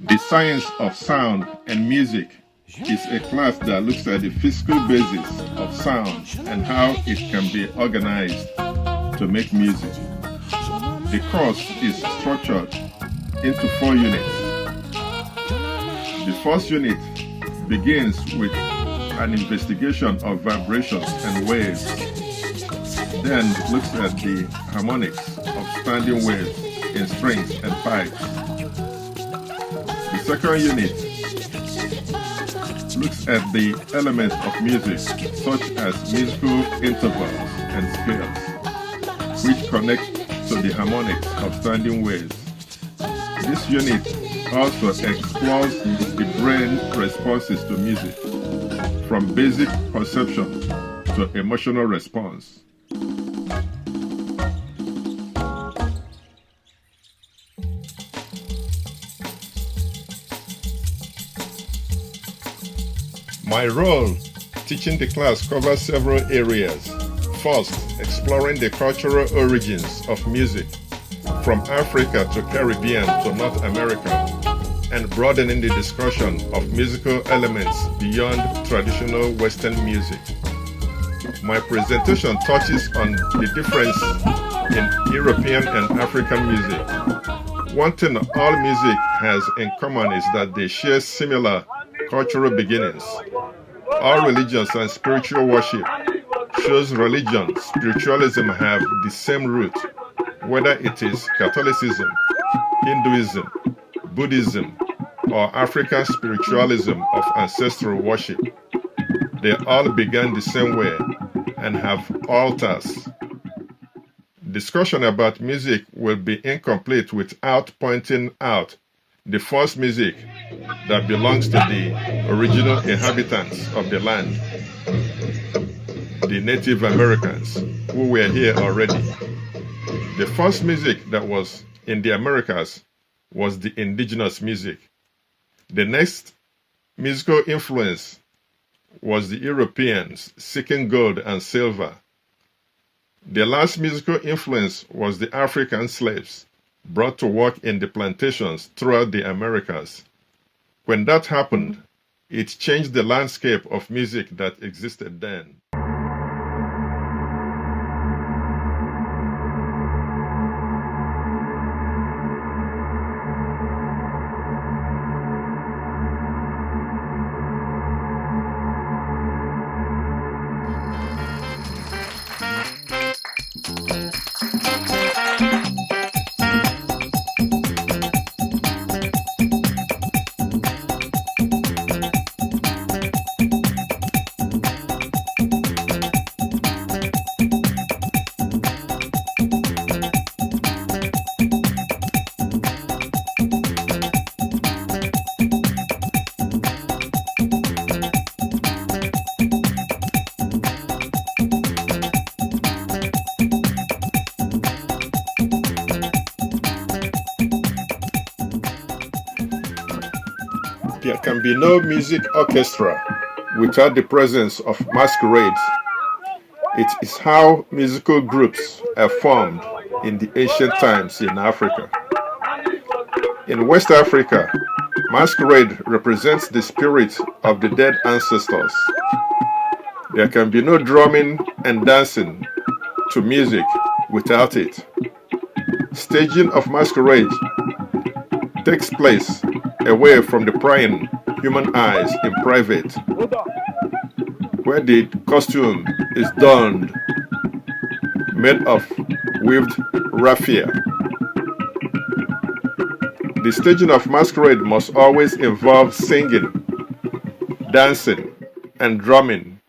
The science of sound and music is a class that looks at the physical basis of sound and how it can be organized to make music. The course is structured into 4 units. The first unit begins with an investigation of vibrations and waves, then looks at the harmonics of standing waves in strings and pipes. The second unit looks at the elements of music, such as musical intervals and scales, which connect to the harmonics of standing waves. This unit also explores the brain responses to music, from basic perception to emotional response. My role teaching the class covers several areas. First, exploring the cultural origins of music from Africa to Caribbean to North America, and broadening the discussion of musical elements beyond traditional Western music. My presentation touches on the difference in European and African music. One thing all music has in common is that they share similar cultural beginnings. All religions and spiritual worship shows religion, spiritualism have the same root, whether it is Catholicism, Hinduism, Buddhism, or African spiritualism of ancestral worship. They all began the same way and have altars. Discussion about music will be incomplete without pointing out the first music that belongs to the original inhabitants of the land, the Native Americans, who were here already. The first music that was in the Americas was the indigenous music. The next musical influence was the Europeans seeking gold and silver. The last musical influence was the African slaves brought to work in the plantations throughout the Americas. When that happened, it changed the landscape of music that existed then. There can be no music orchestra without the presence of masquerades. It is how musical groups are formed in the ancient times in Africa. In West Africa, masquerade represents the spirit of the dead ancestors. There can be no drumming and dancing to music without it. Staging of masquerade takes place away from the prying human eyes in private, where the costume is donned, made of weaved raffia. The staging of masquerade must always involve singing, dancing, and drumming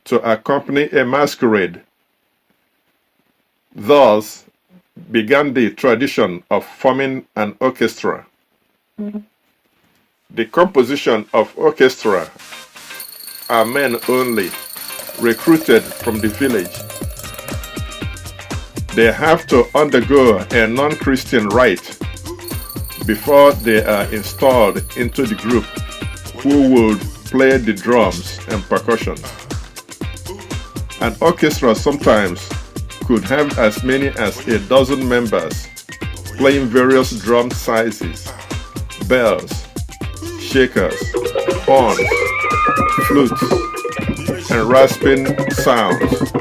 to accompany a masquerade. Thus began the tradition of forming an orchestra. The composition of orchestra are men only, recruited from the village. They have to undergo a non-Christian rite before they are installed into the group, who would play the drums and percussion. An orchestra sometimes could have as many as a dozen members playing various drum sizes, bells, shakers, horns, flutes, and rasping sounds.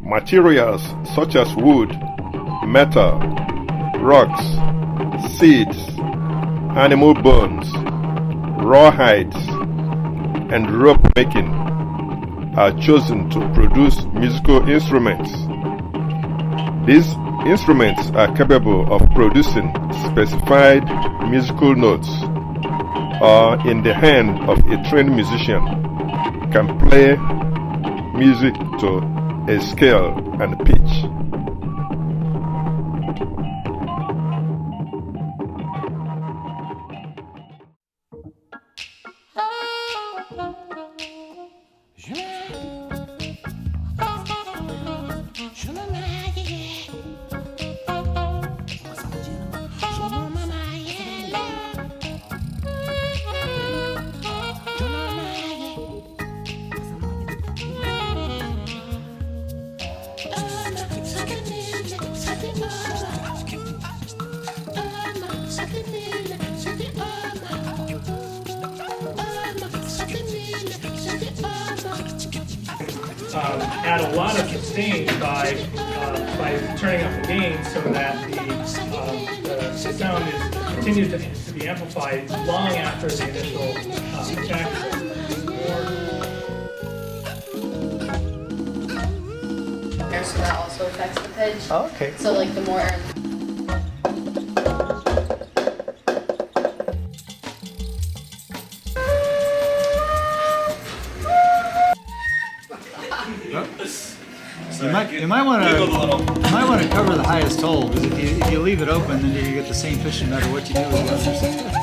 Materials such as wood, metal, rocks, seeds, animal bones, rawhides, and rope making are chosen to produce musical instruments. These instruments are capable of producing specified musical notes or in the hand of a trained musician can play music to a scale and pitch. Add a lot of sustain by turning up the gain so that the sound continues to be amplified long after the initial attack. So that also affects the pitch. Oh, okay. So like the more air. You might want to cover the highest hole, because if you leave it open, then you're gonna get the same pitch no matter what you do with the others.